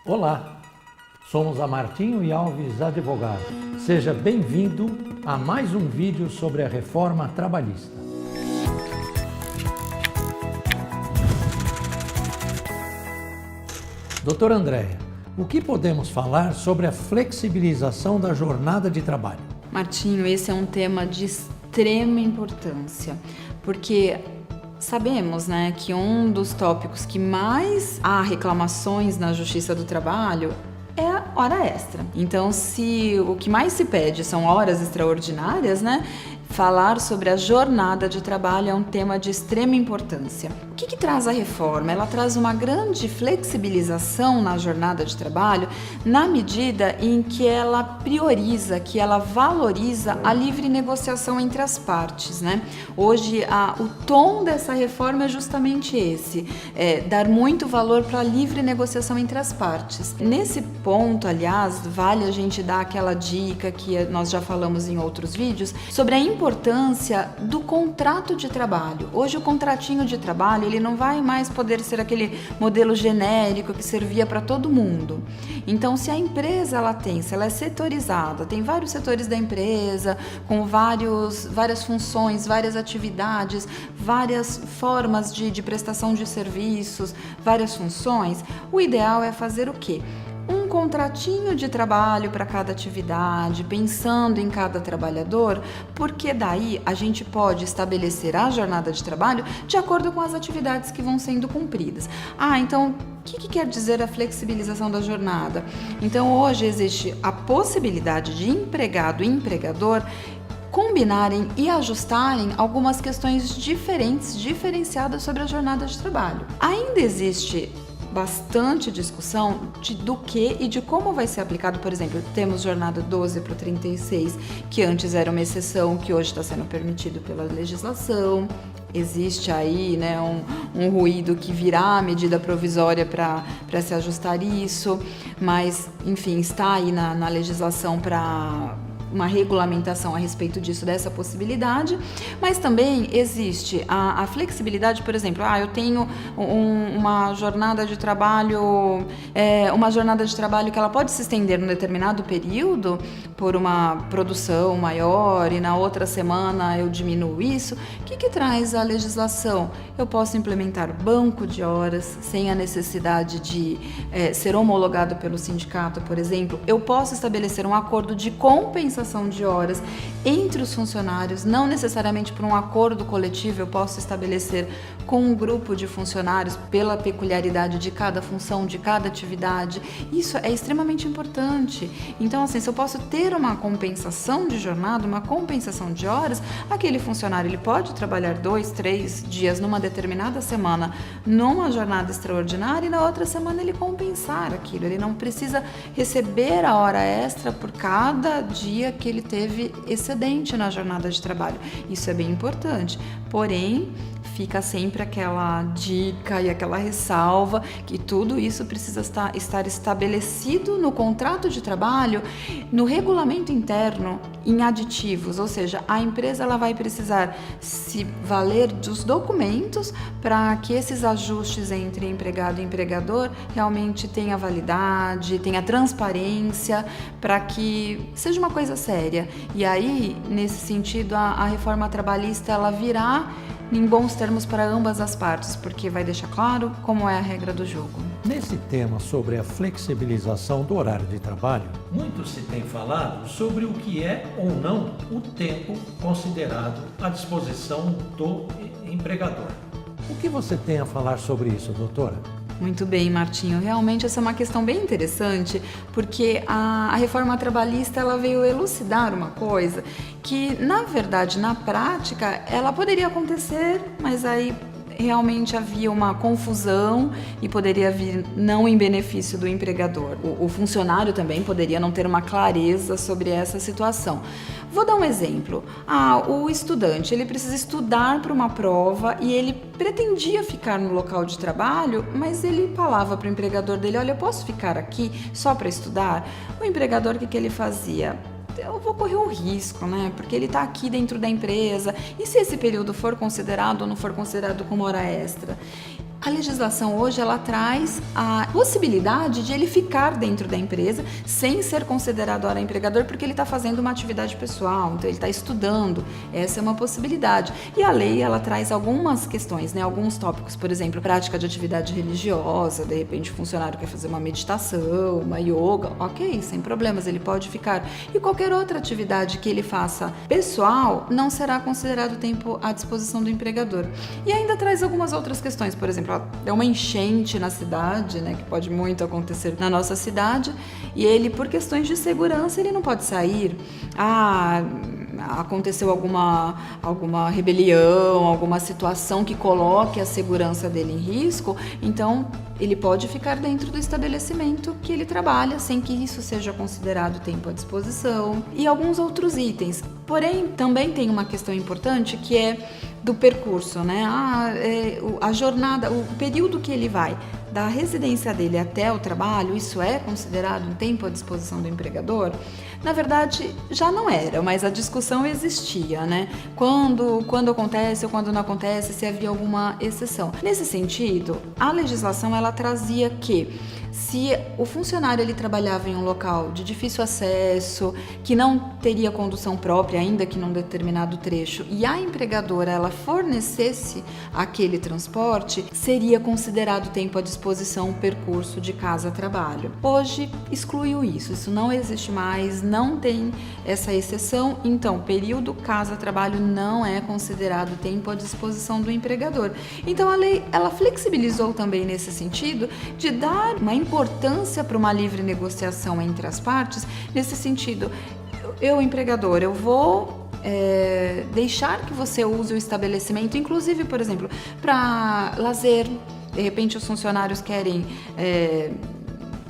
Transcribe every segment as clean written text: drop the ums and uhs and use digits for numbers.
Olá, somos a Martinho e Alves Advogados. Seja bem-vindo a mais um vídeo sobre a reforma trabalhista. Doutora Andréia, o que podemos falar sobre a flexibilização da jornada de trabalho? Martinho, esse é um tema de extrema importância, porque sabemos, que um dos tópicos que mais há reclamações na Justiça do Trabalho é a hora extra. Então, se o que mais se pede são horas extraordinárias, falar sobre a jornada de trabalho é um tema de extrema importância. O que traz a reforma? Ela traz uma grande flexibilização na jornada de trabalho na medida em que ela prioriza, que ela valoriza a livre negociação entre as partes, Hoje, o tom dessa reforma é justamente esse, dar muito valor para a livre negociação entre as partes. Nesse ponto, aliás, vale a gente dar aquela dica que nós já falamos em outros vídeos sobre a importância do contrato de trabalho. Hoje o contratinho de trabalho ele não vai mais poder ser aquele modelo genérico que servia para todo mundo. Então, se a empresa se ela é setorizada, tem vários setores da empresa com várias funções, várias atividades, várias formas de prestação de serviços, várias funções, o ideal é fazer o quê? Um contratinho de trabalho para cada atividade, pensando em cada trabalhador, porque daí a gente pode estabelecer a jornada de trabalho de acordo com as atividades que vão sendo cumpridas. Então, o que quer dizer a flexibilização da jornada? Então, hoje existe a possibilidade de empregado e empregador combinarem e ajustarem algumas questões diferenciadas sobre a jornada de trabalho. Ainda existe bastante discussão do que e de como vai ser aplicado. Por exemplo, temos jornada 12 para o 36, que antes era uma exceção, que hoje está sendo permitido pela legislação. Existe aí um ruído que virá medida provisória para se ajustar isso, mas, enfim, está aí na legislação para uma regulamentação a respeito disso, dessa possibilidade, mas também existe a flexibilidade, por exemplo, eu tenho uma jornada de trabalho, que ela pode se estender num determinado período por uma produção maior e na outra semana eu diminuo isso. O que traz a legislação? Eu posso implementar banco de horas sem a necessidade de ser homologado pelo sindicato, por exemplo. Eu posso estabelecer um acordo de compensação de horas entre os funcionários, não necessariamente por um acordo coletivo. Eu posso estabelecer com um grupo de funcionários pela peculiaridade de cada função, de cada atividade. Isso é extremamente importante. Então, se eu posso ter uma compensação de jornada, uma compensação de horas, aquele funcionário ele pode trabalhar 2, 3 dias numa determinada semana numa jornada extraordinária e na outra semana ele compensar aquilo. Ele não precisa receber a hora extra por cada dia que ele teve excedente na jornada de trabalho. Isso é bem importante. Porém, fica sempre aquela dica e aquela ressalva que tudo isso precisa estar estabelecido no contrato de trabalho, no regulamento interno, em aditivos, ou seja, a empresa ela vai precisar se valer dos documentos para que esses ajustes entre empregado e empregador realmente tenha validade, tenha transparência, para que seja uma coisa séria. E aí, nesse sentido, a reforma trabalhista ela virá em bons termos para ambas as partes, porque vai deixar claro como é a regra do jogo. Nesse tema sobre a flexibilização do horário de trabalho, muito se tem falado sobre o que é ou não o tempo considerado à disposição do empregador. O que você tem a falar sobre isso, doutora? Muito bem, Martinho. Realmente essa é uma questão bem interessante, porque a reforma trabalhista ela veio elucidar uma coisa que, na verdade, na prática, ela poderia acontecer, mas aí realmente havia uma confusão e poderia vir não em benefício do empregador. O funcionário também poderia não ter uma clareza sobre essa situação. Vou dar um exemplo. O estudante, ele precisa estudar para uma prova e ele pretendia ficar no local de trabalho, mas ele falava para o empregador dele: olha, eu posso ficar aqui só para estudar? O empregador, o que ele fazia? Eu vou correr um risco, Porque ele está aqui dentro da empresa. E se esse período for considerado ou não for considerado como hora extra? A legislação hoje ela traz a possibilidade de ele ficar dentro da empresa sem ser considerado hora empregador, porque ele está fazendo uma atividade pessoal, então ele está estudando. Essa é uma possibilidade. E a lei ela traz algumas questões, né? Alguns tópicos, por exemplo, prática de atividade religiosa, de repente o funcionário quer fazer uma meditação, uma yoga, ok, sem problemas, ele pode ficar. E qualquer outra atividade que ele faça pessoal não será considerado tempo à disposição do empregador. E ainda traz algumas outras questões, por exemplo, é uma enchente na cidade, né, que pode muito acontecer na nossa cidade, e ele, por questões de segurança, ele não pode sair. Aconteceu alguma rebelião, alguma situação que coloque a segurança dele em risco, então ele pode ficar dentro do estabelecimento que ele trabalha, sem que isso seja considerado tempo à disposição, e alguns outros itens. Porém, também tem uma questão importante que é do percurso, né? A jornada, o período que ele vai da residência dele até o trabalho, isso é considerado um tempo à disposição do empregador? Na verdade, já não era, mas a discussão existia, né? Quando acontece ou quando não acontece, se havia alguma exceção. Nesse sentido, a legislação ela trazia que se o funcionário ele trabalhava em um local de difícil acesso, que não teria condução própria, ainda que num determinado trecho, e a empregadora ela fornecesse aquele transporte, seria considerado tempo à disposição o percurso de casa a trabalho. Hoje excluiu isso não existe mais, não tem essa exceção, então período casa-trabalho não é considerado tempo à disposição do empregador. Então a lei ela flexibilizou também nesse sentido de dar uma importância para uma livre negociação entre as partes, nesse sentido, eu empregador, eu vou deixar que você use o estabelecimento, inclusive, por exemplo, para lazer. De repente os funcionários querem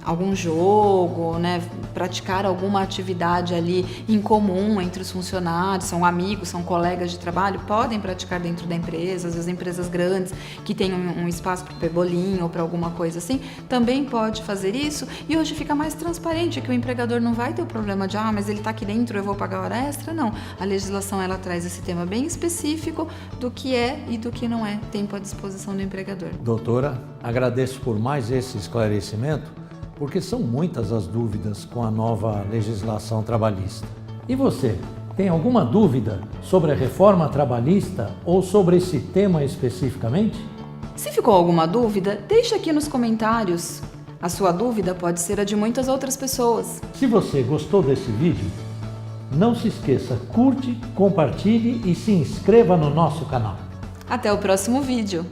algum jogo, né, praticar alguma atividade ali em comum entre os funcionários, são amigos, são colegas de trabalho, podem praticar dentro da empresa, às vezes empresas grandes que têm um espaço para o pebolim ou para alguma coisa assim, também pode fazer isso, e hoje fica mais transparente que o empregador não vai ter o problema de, mas ele está aqui dentro, eu vou pagar hora extra, não. A legislação ela traz esse tema bem específico do que é e do que não é tempo à disposição do empregador. Doutora, agradeço por mais esse esclarecimento, porque são muitas as dúvidas com a nova legislação trabalhista. E você, tem alguma dúvida sobre a reforma trabalhista ou sobre esse tema especificamente? Se ficou alguma dúvida, deixe aqui nos comentários. A sua dúvida pode ser a de muitas outras pessoas. Se você gostou desse vídeo, não se esqueça, curte, compartilhe e se inscreva no nosso canal. Até o próximo vídeo!